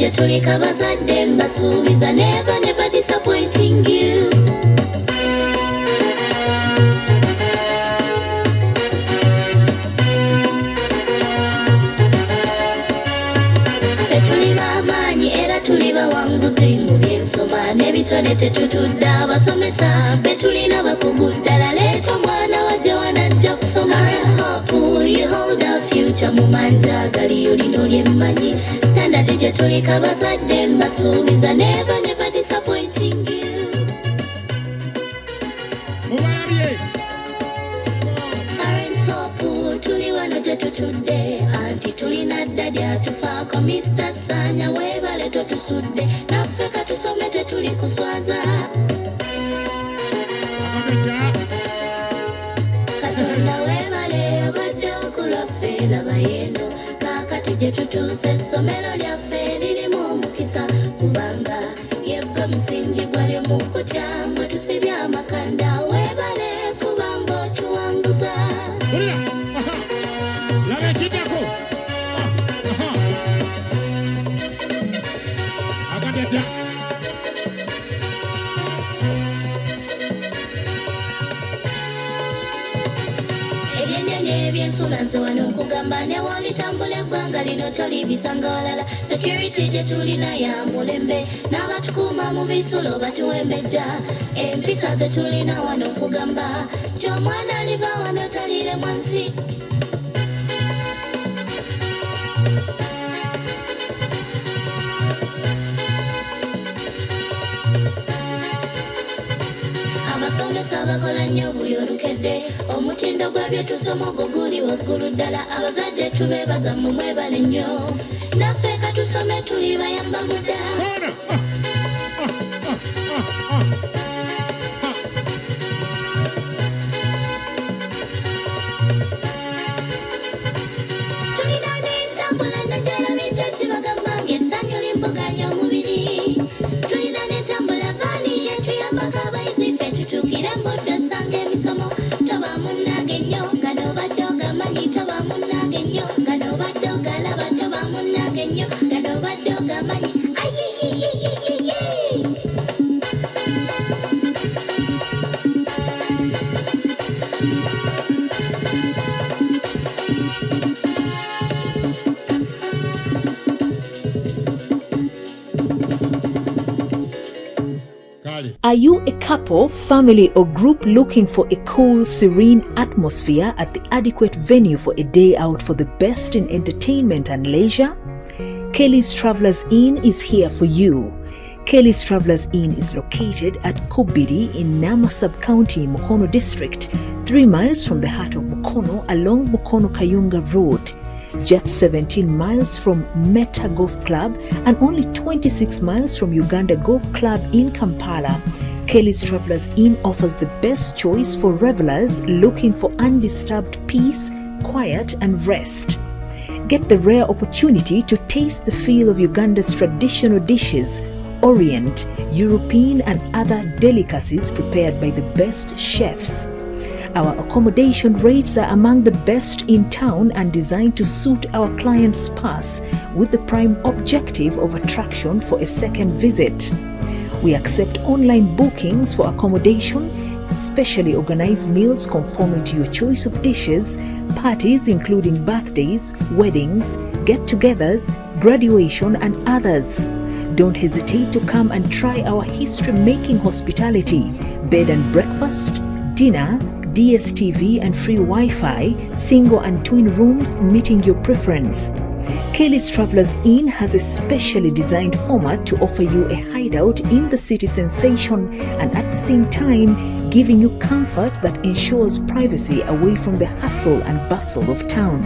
gye tulika bazadde mbasuubiza never disappointing you. Tuli bamaanyi era tuli bawanguzi mu byensoma n'ebitone tetutudde abasomesa betulina bakugu ddala leeta omwana wajja wanajja kusoma. Hope, you hold our future mu manja gali olino lyemmanyi standard gye tulika bazadde mbasuubiza never disappointing you. Parents Hope, tuli wano gye tutudde anti tulina dda gyatufaako Mr. Sanya weebale totusudde naffe katusome tetuli kuswaza. Katonda weebale obadde okulwaffe laba yeno kaakati gye tutuuse essomero lyaffe lirimu omukisa kubanga yegwe musingi gwali mu kutya mwe tusibye amakanda weebale kubanga otuwanguza. Ebyennyanja ebyensula nze wano nkugamba ne woolitambula eggwanga lino tolibisanga walala. Security gye tulina ya mulembe n'abatukuuma mu bisulo batuwembejja. Empisa ze tulina wano nkugamba ky'omwana aliva wano talire mwansi. Abasomesa bakola nnyo buli olukedde omutindo gwa bye tusoma ogwo guli waggulu ddala abazadde tubeebaza mu mwebale nnyo naffe katusome tuli bayamba mudda. Tulina n'entambula nagyalabidde kibagamba ng'essanyu limboganya omubiri. Tulina n'entambula vaani yetuyambako abayizi ffe tutuukire mbudde osanga emisomo toba munnange nnyo gano obadde ogamanyi toba munnange nnyo gano obadde ogalaba toba munnange nnyo gano obadde ogamanyi ayiyiyiyiyiyi. Are you a couple, family or group looking for a cool, serene atmosphere at the adequate venue for a day out for the best in entertainment and leisure? Kelly's Travelers Inn is here for you. Kelly's Travelers Inn is located at Kobiri in Nama Sub-County, Mukono District, 3 miles from the heart of Mukono along Mukono-Kayunga Road. Just 17 miles from Meta Golf Club and only 26 miles from Uganda Golf Club in Kampala. Kelly's Travelers Inn offers the best choice for revelers looking for undisturbed peace, quiet and rest. Get the rare opportunity to taste the feel of Uganda's traditional dishes, Orient, European and other delicacies prepared by the best chefs. Our accommodation rates are among the best in town and designed to suit our clients' pace with the prime objective of attraction for a second visit. We accept online bookings for accommodation, specially organized meals conforming to your choice of dishes, parties including birthdays, weddings, get-togethers, graduation and others. Don't hesitate to come and try our history-making hospitality, bed and breakfast, dinner, DSTV and free Wi-Fi, single and twin rooms meeting your preference. Kelly's Travelers Inn has a specially designed format to offer you a hideout in the city sensation and at the same time giving you comfort that ensures privacy away from the hustle and bustle of town.